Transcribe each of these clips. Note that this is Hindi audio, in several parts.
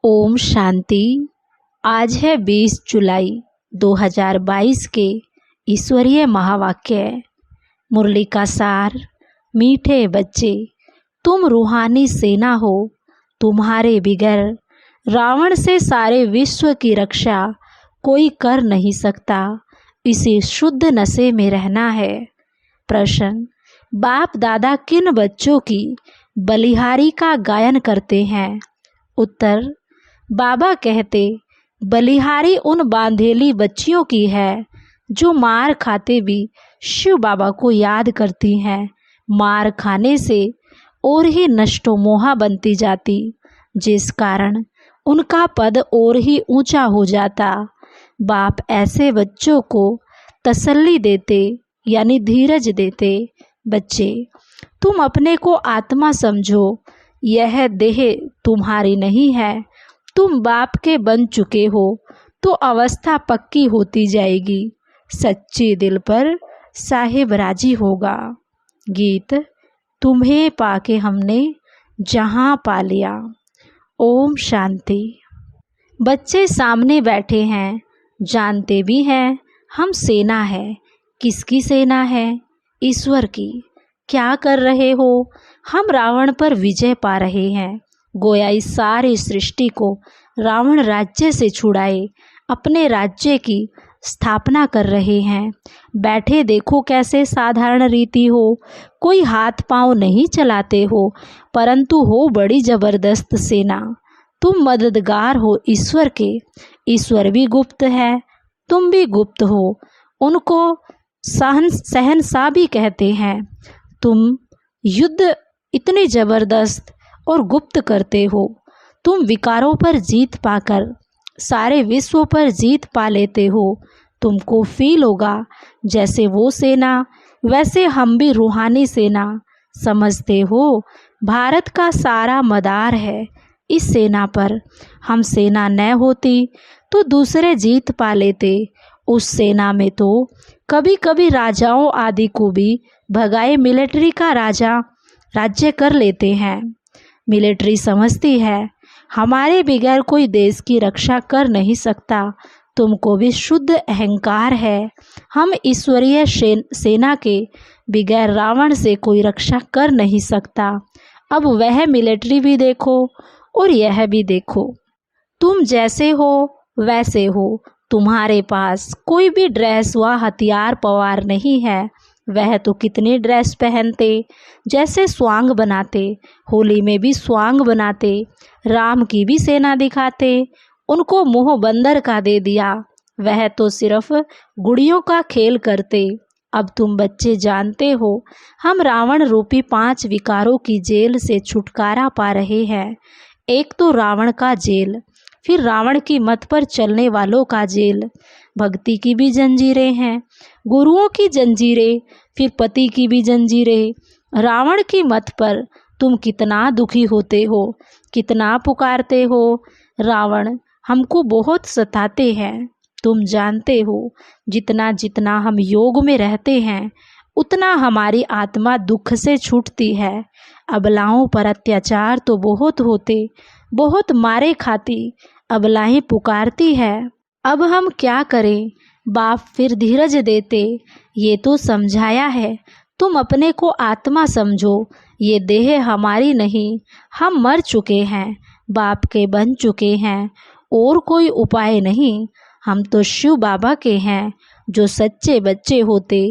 ओम शांति। आज है 20 जुलाई 2022 के ईश्वरीय महावाक्य। मुरली का सार। मीठे बच्चे, तुम रूहानी सेना हो। तुम्हारे बिगर रावण से सारे विश्व की रक्षा कोई कर नहीं सकता। इसे शुद्ध नशे में रहना है। प्रश्न: बाप दादा किन बच्चों की बलिहारी का गायन करते हैं? उत्तर: बाबा कहते, बलिहारी उन बांधेली बच्चियों की है जो मार खाते भी शिव बाबा को याद करती हैं। मार खाने से और ही नष्टो मोहा बनती जाती, जिस कारण उनका पद और ही ऊंचा हो जाता। बाप ऐसे बच्चों को तसल्ली देते यानी धीरज देते। बच्चे, तुम अपने को आत्मा समझो। यह देह तुम्हारी नहीं है। तुम बाप के बन चुके हो तो अवस्था पक्की होती जाएगी। सच्चे दिल पर साहिब राजी होगा। गीत: तुम्हें पाके हमने जहां पा लिया। ओम शांति। बच्चे सामने बैठे हैं, जानते भी हैं हम सेना है। किसकी सेना है? ईश्वर की। क्या कर रहे हो? हम रावण पर विजय पा रहे हैं। गोया इस सारी सृष्टि को रावण राज्य से छुड़ाए अपने राज्य की स्थापना कर रहे हैं। बैठे देखो कैसे साधारण रीति हो। कोई हाथ पांव नहीं चलाते हो, परंतु हो बड़ी जबरदस्त सेना। तुम मददगार हो ईश्वर के। ईश्वर भी गुप्त है, तुम भी गुप्त हो। उनको सहनशाह भी कहते हैं। तुम युद्ध इतने जबरदस्त और गुप्त करते हो। तुम विकारों पर जीत पाकर सारे विश्व पर जीत पा लेते हो। तुमको फील होगा जैसे वो सेना, वैसे हम भी रूहानी सेना। समझते हो भारत का सारा मदार है इस सेना पर। हम सेना न होती तो दूसरे जीत पा लेते। उस सेना में तो कभी कभी राजाओं आदि को भी भगाए मिलिट्री का राज्य कर लेते हैं। मिलिट्री समझती है हमारे बगैर कोई देश की रक्षा कर नहीं सकता। तुमको भी शुद्ध अहंकार है। हम ईश्वरीय सेना के बगैर रावण से कोई रक्षा कर नहीं सकता। अब वह मिलिट्री भी देखो और यह भी देखो। तुम जैसे हो वैसे हो। तुम्हारे पास कोई भी ड्रेस व हथियार पवार नहीं है। वह तो कितने ड्रेस पहनते, जैसे स्वांग बनाते। होली में भी स्वांग बनाते। राम की भी सेना दिखाते। उनको मुंह बंदर का दे दिया। वह तो सिर्फ गुड़ियों का खेल करते। अब तुम बच्चे जानते हो हम रावण रूपी 5 विकारों की जेल से छुटकारा पा रहे हैं। एक तो रावण का जेल, फिर रावण की मत पर चलने वालों का जेल। भक्ति की भी जंजीरें हैं, गुरुओं की जंजीरें, फिर पति की भी जंजीरें। रावण की मत पर तुम कितना दुखी होते हो, कितना पुकारते हो। रावण हमको बहुत सताते हैं। तुम जानते हो जितना जितना हम योग में रहते हैं उतना हमारी आत्मा दुख से छूटती है। अबलाओं पर अत्याचार तो बहुत होते, बहुत मारे खाती अबलाएं पुकारती है। अब हम क्या करें? बाप फिर धीरज देते, ये तो समझाया है, तुम अपने को आत्मा समझो। ये देह हमारी नहीं, हम मर चुके हैं, बाप के बन चुके हैं। और कोई उपाय नहीं। हम तो शिव बाबा के हैं। जो सच्चे बच्चे होते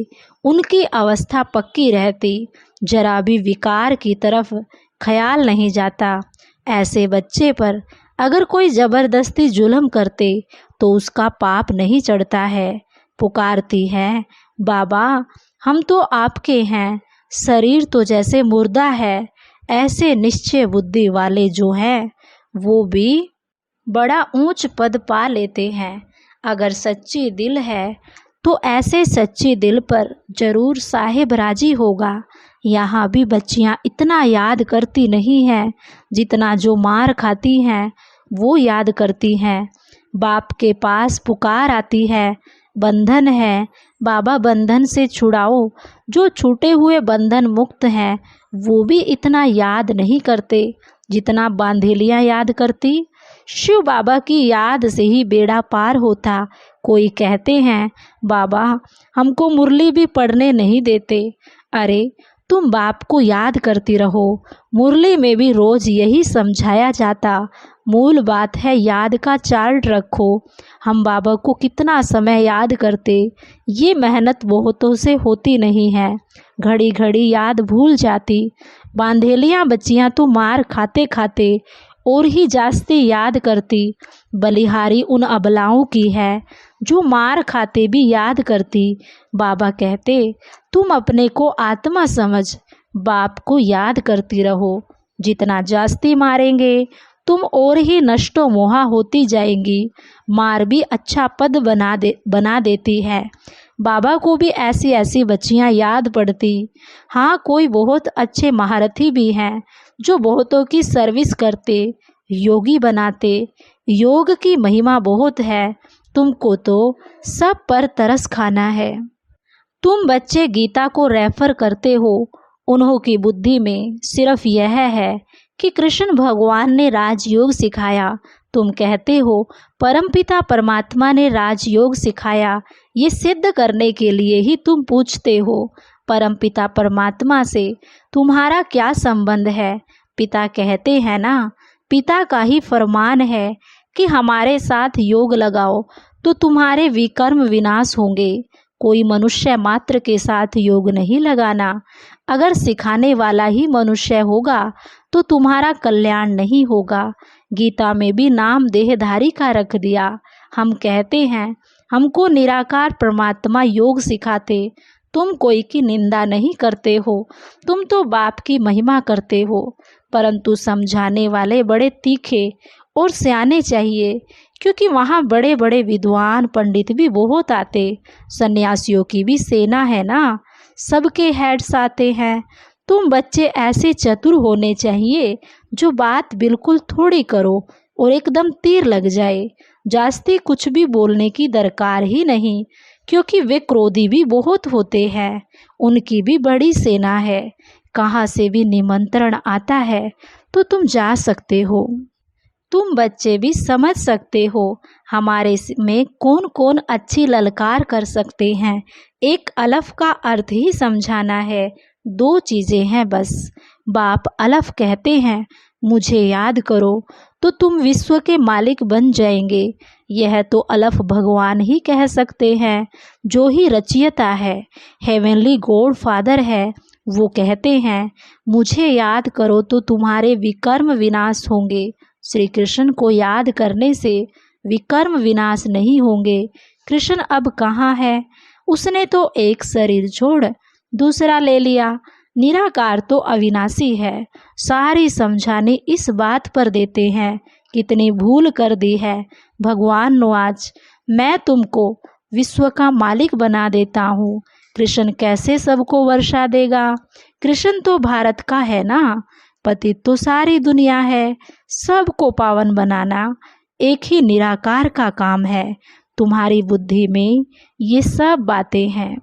उनकी अवस्था पक्की रहती, जरा भी विकार की तरफ ख्याल नहीं जाता। ऐसे बच्चे पर अगर कोई ज़बरदस्ती जुल्म करते तो उसका पाप नहीं चढ़ता है। पुकारती है, बाबा हम तो आपके हैं। शरीर तो जैसे मुर्दा है। ऐसे निश्चय बुद्धि वाले जो हैं वो भी बड़ा ऊंच पद पा लेते हैं। अगर सच्ची दिल है तो ऐसे सच्चे दिल पर जरूर साहिब राजी होगा। यहाँ भी बच्चियाँ इतना याद करती नहीं हैं जितना जो मार खाती हैं वो याद करती हैं। बाप के पास पुकार आती है, बंधन है, बाबा बंधन से छुड़ाओ। जो छूटे हुए बंधन मुक्त हैं वो भी इतना याद नहीं करते जितना बांधेलियाँ याद करती। शिव बाबा की याद से ही बेड़ा पार होता। कोई कहते हैं बाबा हमको मुरली भी पढ़ने नहीं देते। अरे तुम बाप को याद करती रहो, मुरली में भी रोज यही समझाया जाता। मूल बात है याद का चार्ट रखो। हम बाबा को कितना समय याद करते, ये मेहनत बहुतों से होती नहीं है। घड़ी घड़ी याद भूल जाती। बांधेलियाँ बच्चियाँ तो मार खाते खाते और ही जास्ती याद करती। बलिहारी उन अबलाओं की है जो मार खाते भी याद करती। बाबा कहते तुम अपने को आत्मा समझ, बाप को याद करती रहो। जितना जास्ती मारेंगे तुम और ही नष्टो मोहा होती जाएंगी। मार भी अच्छा पद बना देती है। बाबा को भी ऐसी ऐसी बच्चियां याद पड़ती। हाँ कोई बहुत अच्छे महारथी भी हैं जो बहुतों की सर्विस करते, योगी बनाते। योग की महिमा बहुत है, तुमको तो सब पर तरस खाना है। तुम बच्चे गीता को रेफर करते हो, उन्हों की बुद्धि में सिर्फ यह है कि कृष्ण भगवान ने राजयोग सिखाया। तुम कहते हो परमपिता परमात्मा ने राजयोग सिखाया। ये सिद्ध करने के लिए ही तुम पूछते हो परमपिता परमात्मा से तुम्हारा क्या संबंध है। पिता कहते हैं ना, पिता का ही फरमान है कि हमारे साथ योग लगाओ तो तुम्हारे विकर्म विनाश होंगे। कोई मनुष्य मात्र के साथ योग नहीं लगाना। अगर सिखाने वाला ही मनुष्य होगा तो तुम्हारा कल्याण नहीं होगा। गीता में भी नाम देहधारी का रख दिया। हम कहते हैं हमको निराकार परमात्मा योग सिखाते। तुम कोई की निंदा नहीं करते हो, तुम तो बाप की महिमा करते हो। परंतु समझाने वाले बड़े तीखे और सियाने चाहिए, क्योंकि वहाँ बड़े बड़े विद्वान पंडित भी बहुत आते। सन्यासियों की भी सेना है ना, सबके हेड्स आते हैं। तुम बच्चे ऐसे चतुर होने चाहिए जो बात बिल्कुल थोड़ी करो और एकदम तीर लग जाए। जास्ती कुछ भी बोलने की दरकार ही नहीं, क्योंकि वे क्रोधी भी बहुत होते हैं। उनकी भी बड़ी सेना है। कहाँ से भी निमंत्रण आता है तो तुम जा सकते हो। तुम बच्चे भी समझ सकते हो हमारे में कौन कौन अच्छी ललकार कर सकते हैं। एक अलफ का अर्थ ही समझाना है। दो चीज़ें हैं बस। बाप अलफ कहते हैं मुझे याद करो तो तुम विश्व के मालिक बन जाएंगे। यह तो अलफ भगवान ही कह सकते हैं, जो ही रचयिता है, हेवनली गॉड फादर है। वो कहते हैं मुझे याद करो तो तुम्हारे विकर्म विनाश होंगे। श्री कृष्ण को याद करने से विकर्म विनाश नहीं होंगे। कृष्ण अब कहाँ है? उसने तो एक शरीर छोड़ दूसरा ले लिया। निराकार तो अविनाशी है। सारी समझाने इस बात पर देते हैं। कितनी भूल कर दी है भगवान नो आज। मैं तुमको विश्व का मालिक बना देता हूँ। कृष्ण कैसे सबको वर्षा देगा? कृष्ण तो भारत का है ना, पति तो सारी दुनिया है। सबको पावन बनाना एक ही निराकार का काम है। तुम्हारी बुद्धि में ये सब बातें हैं।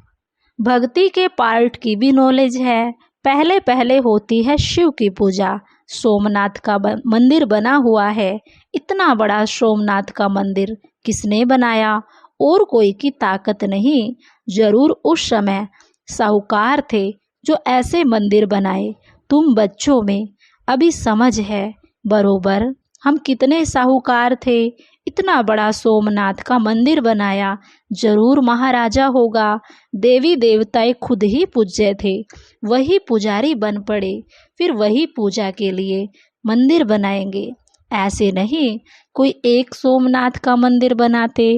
भक्ति के पार्ट की भी नॉलेज है। पहले पहले होती है शिव की पूजा। सोमनाथ का मंदिर बना हुआ है। इतना बड़ा सोमनाथ का मंदिर किसने बनाया? और कोई की ताकत नहीं। जरूर उस समय साहूकार थे जो ऐसे मंदिर बनाए। तुम बच्चों में अभी समझ है बरोबर हम कितने साहूकार थे। इतना बड़ा सोमनाथ का मंदिर बनाया। जरूर महाराजा होगा। देवी देवताएं खुद ही पूज्य थे, वही पुजारी बन पड़े, फिर वही पूजा के लिए मंदिर बनाएंगे। ऐसे नहीं कोई एक सोमनाथ का मंदिर बनाते।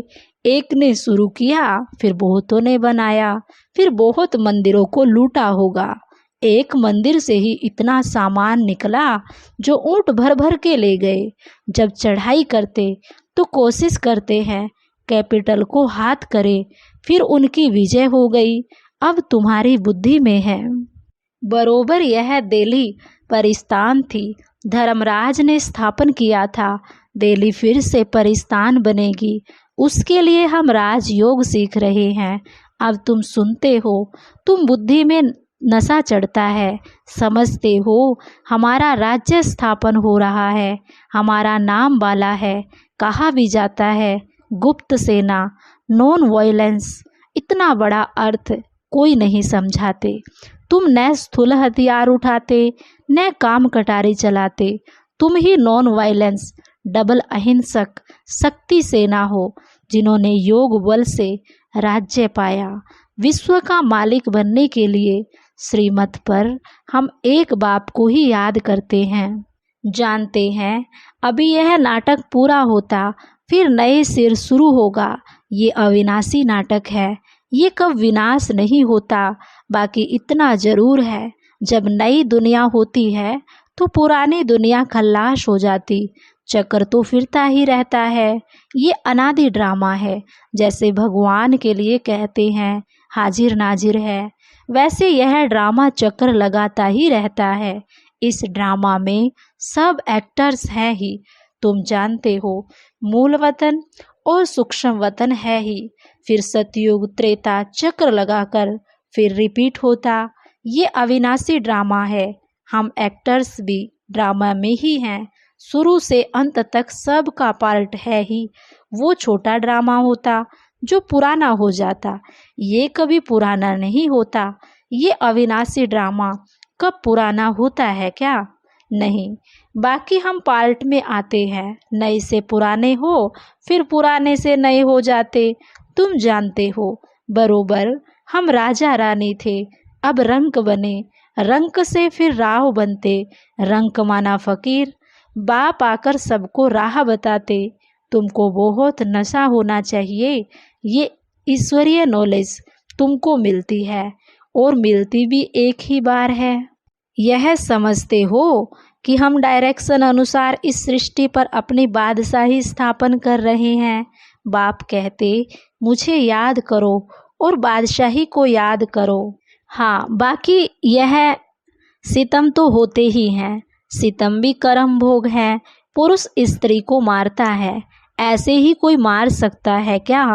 एक ने शुरू किया, फिर बहुतों ने बनाया, फिर बहुत मंदिरों को लूटा होगा। एक मंदिर से ही इतना सामान निकला जो ऊंट भर भर के ले गए। जब चढ़ाई करते तो कोशिश करते हैं कैपिटल को हाथ करे, फिर उनकी विजय हो गई। अब तुम्हारी बुद्धि में है। बरोबर यह दिल्ली परिस्तान थी, धर्मराज ने स्थापन किया था। दिल्ली फिर से परिस्तान बनेगी, उसके लिए हम राजयोग सीख रहे हैं। अब तुम सुनते हो, तुम बुद्धि में नशा चढ़ता है। समझते हो हमारा राज्य स्थापन हो रहा है, हमारा नाम वाला है। कहा भी जाता है गुप्त सेना, नॉन वायलेंस। इतना बड़ा अर्थ कोई नहीं समझाते। तुम न स्थूल हथियार उठाते न काम कटारी चलाते। तुम ही नॉन वायलेंस डबल अहिंसक शक्ति सेना हो, जिन्होंने योग बल से राज्य पाया। विश्व का मालिक बनने के लिए श्रीमत पर हम एक बाप को ही याद करते हैं। जानते हैं अभी यह नाटक पूरा होता फिर नए सिर शुरू होगा। ये अविनाशी नाटक है, ये कब विनाश नहीं होता। बाकी इतना जरूर है, जब नई दुनिया होती है तो पुरानी दुनिया खल्लास हो जाती। चक्र तो फिरता ही रहता है। ये अनादि ड्रामा है। जैसे भगवान के लिए कहते हैं हाजिर नाजिर है, वैसे यह ड्रामा चक्र लगाता ही रहता है। इस ड्रामा में सब एक्टर्स हैं ही। तुम जानते हो मूल वतन और सूक्ष्म वतन है ही। फिर सतयुग त्रेता चक्र लगाकर फिर रिपीट होता। ये अविनाशी ड्रामा है। हम एक्टर्स भी ड्रामा में ही हैं। शुरू से अंत तक सब का पार्ट है ही। वो छोटा ड्रामा होता जो पुराना हो जाता, ये कभी पुराना नहीं होता। ये अविनाशी ड्रामा कब पुराना होता है क्या? नहीं। बाकी हम पार्ट में आते हैं, नए से पुराने हो फिर पुराने से नए हो जाते। तुम जानते हो बरोबर हम राजा रानी थे, अब रंक बने, रंक से फिर राव बनते। रंक माना फकीर, बाप आकर सबको राह बताते। तुमको बहुत नशा होना चाहिए। ये ईश्वरीय नॉलेज तुमको मिलती है और मिलती भी एक ही बार है। यह समझते हो कि हम डायरेक्शन अनुसार इस सृष्टि पर अपनी बादशाही स्थापन कर रहे हैं। बाप कहते मुझे याद करो और बादशाही को याद करो। हाँ, बाकी यह सितम तो होते ही हैं। सितम भी कर्म भोग है। पुरुष स्त्री को मारता है, ऐसे ही कोई मार सकता है क्या?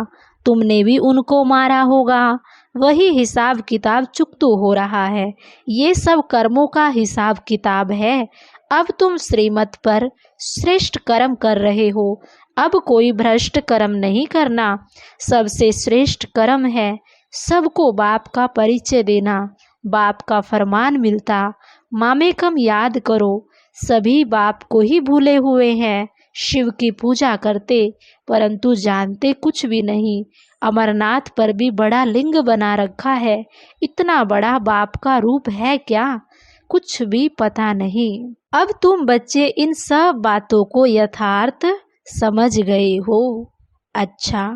तुमने भी उनको मारा होगा। वही हिसाब किताब चुकतो हो रहा है। ये सब कर्मों का हिसाब किताब है। अब तुम श्रीमत पर श्रेष्ठ कर्म कर रहे हो। अब कोई भ्रष्ट कर्म नहीं करना। सबसे श्रेष्ठ कर्म है सबको बाप का परिचय देना। बाप का फरमान मिलता, मामे कम याद करो। सभी बाप को ही भूले हुए हैं। शिव की पूजा करते परंतु जानते कुछ भी नहीं। अमरनाथ पर भी बड़ा लिंग बना रखा है। इतना बड़ा बाप का रूप है क्या? कुछ भी पता नहीं। अब तुम बच्चे इन सब बातों को यथार्थ समझ गए हो। अच्छा,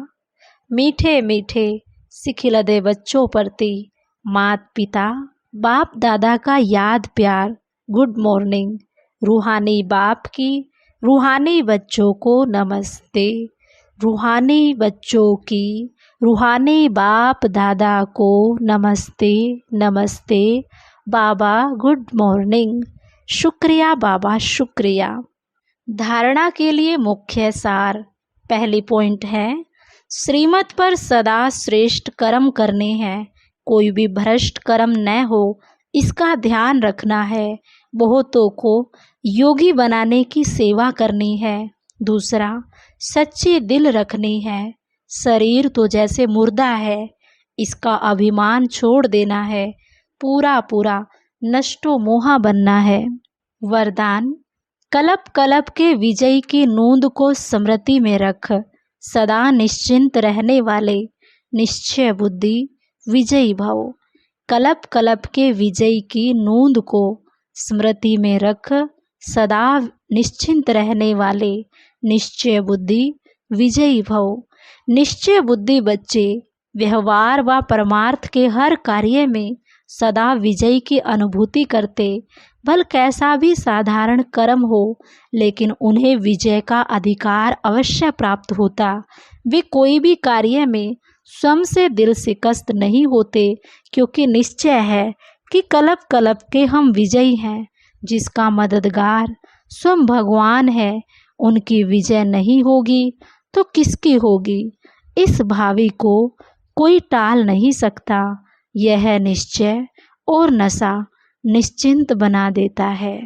मीठे मीठे सिखिलदे बच्चों प्रति मात पिता बाप दादा का याद प्यार, गुड मॉर्निंग। रूहानी बाप की रूहानी बच्चों को नमस्ते। रूहानी बच्चों की रूहानी बाप दादा को नमस्ते नमस्ते। बाबा गुड मॉर्निंग। शुक्रिया बाबा, शुक्रिया। धारणा के लिए मुख्य सार। पहली पॉइंट है श्रीमत पर सदा श्रेष्ठ कर्म करने हैं। कोई भी भ्रष्ट कर्म न हो, इसका ध्यान रखना है। बहुतों को योगी बनाने की सेवा करनी है। दूसरा, सच्ची दिल रखनी है। शरीर तो जैसे मुर्दा है, इसका अभिमान छोड़ देना है। पूरा पूरा नष्टो मोहा बनना है। वरदान, कलप कलप के विजय की नूंद को स्मृति में रख। सदा निश्चिंत रहने वाले निश्चय बुद्धि विजयी भव। कलप कलप के विजय की नूंद को स्मृति में रख। सदा निश्चिंत रहने वाले निश्चय बुद्धि विजयी भव। निश्चय बुद्धि बच्चे व्यवहार व परमार्थ के हर कार्य में सदा विजय की अनुभूति करते। भल कैसा भी साधारण कर्म हो, लेकिन उन्हें विजय का अधिकार अवश्य प्राप्त होता। वे कोई भी कार्य में स्वयं से दिल शिकस्त नहीं होते, क्योंकि निश्चय है कि कलप कलप के हम विजयी हैं। जिसका मददगार स्वयं भगवान है, उनकी विजय नहीं होगी तो किसकी होगी? इस भावी को कोई टाल नहीं सकता। यह निश्चय और नशा निश्चिंत बना देता है।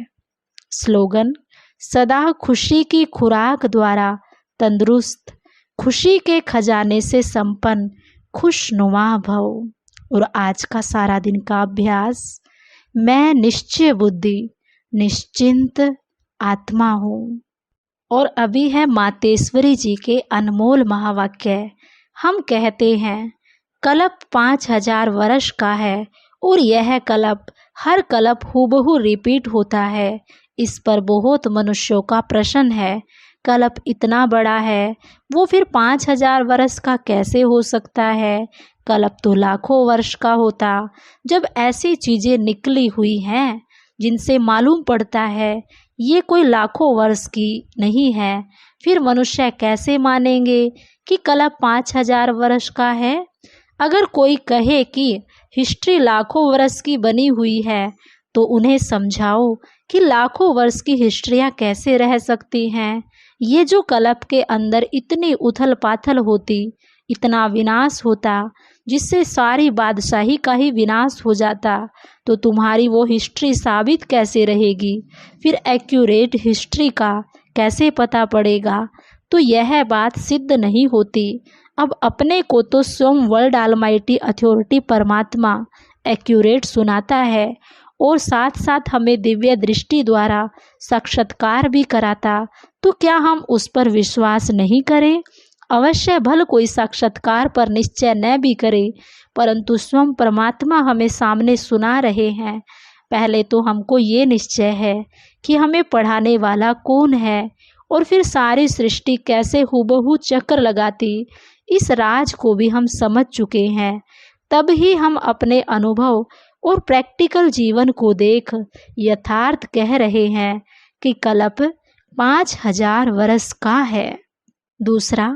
स्लोगन: सदा खुशी की खुराक द्वारा तंदुरुस्त, खुशी के खजाने से संपन्न, खुशनुमा भव। और आज का सारा दिन का अभ्यास: मैं निश्चय बुद्धि, निश्चिंत आत्मा हूँ। और अभी है मातेश्वरी जी के अनमोल महावाक्य। हम कहते हैं कल्प 5000 वर्ष का है और यह कल्प हर कल्प हूबहू रिपीट होता है। इस पर बहुत मनुष्यों का प्रश्न है, कल्प इतना बड़ा है वो फिर 5000 वर्ष का कैसे हो सकता है? कल्प तो लाखों वर्ष का होता। जब ऐसी चीज़ें निकली हुई हैं जिनसे मालूम पड़ता है ये कोई लाखों वर्ष की नहीं है, फिर मनुष्य कैसे मानेंगे कि कल्प 5000 वर्ष का है? अगर कोई कहे कि हिस्ट्री लाखों वर्ष की बनी हुई है तो उन्हें समझाओ कि लाखों वर्ष की हिस्ट्रियाँ कैसे रह सकती हैं। ये जो कल्प के अंदर इतनी उथल पाथल होती, इतना विनाश होता, जिससे सारी बादशाही का ही विनाश हो जाता, तो तुम्हारी वो हिस्ट्री साबित कैसे रहेगी? फिर एक्यूरेट हिस्ट्री का कैसे पता पड़ेगा? तो यह बात सिद्ध नहीं होती। अब अपने को तो स्वयं वर्ल्ड ऑलमाइटी अथॉरिटी परमात्मा एक्यूरेट सुनाता है और साथ साथ हमें दिव्य दृष्टि द्वारा साक्षात्कार भी कराता, तो क्या हम उस पर विश्वास नहीं करें? अवश्य भल कोई साक्षात्कार पर निश्चय न भी करे, परंतु स्वयं परमात्मा हमें सामने सुना रहे हैं। पहले तो हमको ये निश्चय है कि हमें पढ़ाने वाला कौन है और फिर सारी सृष्टि कैसे हूबहू चक्र लगाती, इस राज को भी हम समझ चुके हैं। तब ही हम अपने अनुभव और प्रैक्टिकल जीवन को देख यथार्थ कह रहे हैं कि कल्प 5000 वर्ष का है। दूसरा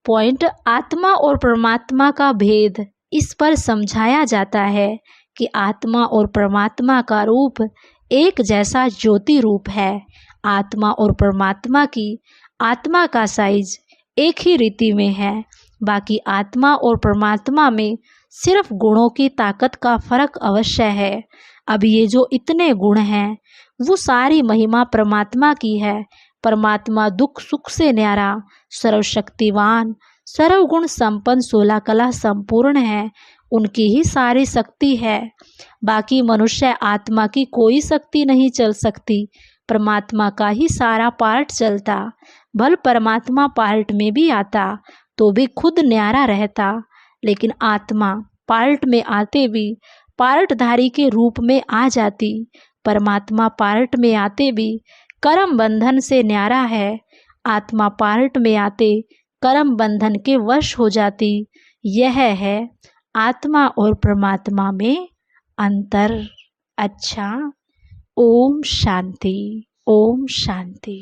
पॉइंट, आत्मा और परमात्मा का भेद। इस पर समझाया जाता है कि आत्मा और परमात्मा का रूप एक जैसा ज्योति रूप है। आत्मा और परमात्मा की आत्मा का साइज एक ही रीति में है, बाकी आत्मा और परमात्मा में सिर्फ गुणों की ताकत का फर्क अवश्य है। अब ये जो इतने गुण हैं वो सारी महिमा परमात्मा की है। परमात्मा दुख सुख से न्यारा, सर्वशक्तिवान, सर्वगुण संपन्न, 16 कला संपूर्ण है, उनकी ही सारी शक्ति है। बाकी मनुष्य आत्मा की कोई शक्ति नहीं चल सकती, परमात्मा का ही सारा पार्ट चलता। भल परमात्मा पार्ट में भी आता तो भी खुद न्यारा रहता, लेकिन आत्मा पार्ट में आते भी पार्टधारी के रूप में आ जाती। परमात्मा पार्ट में आते भी कर्म बंधन से न्यारा है, आत्मा पार्ट में आते कर्म बंधन के वश हो जाती। यह है आत्मा और परमात्मा में अंतर। अच्छा, ओम शांति, ओम शांति।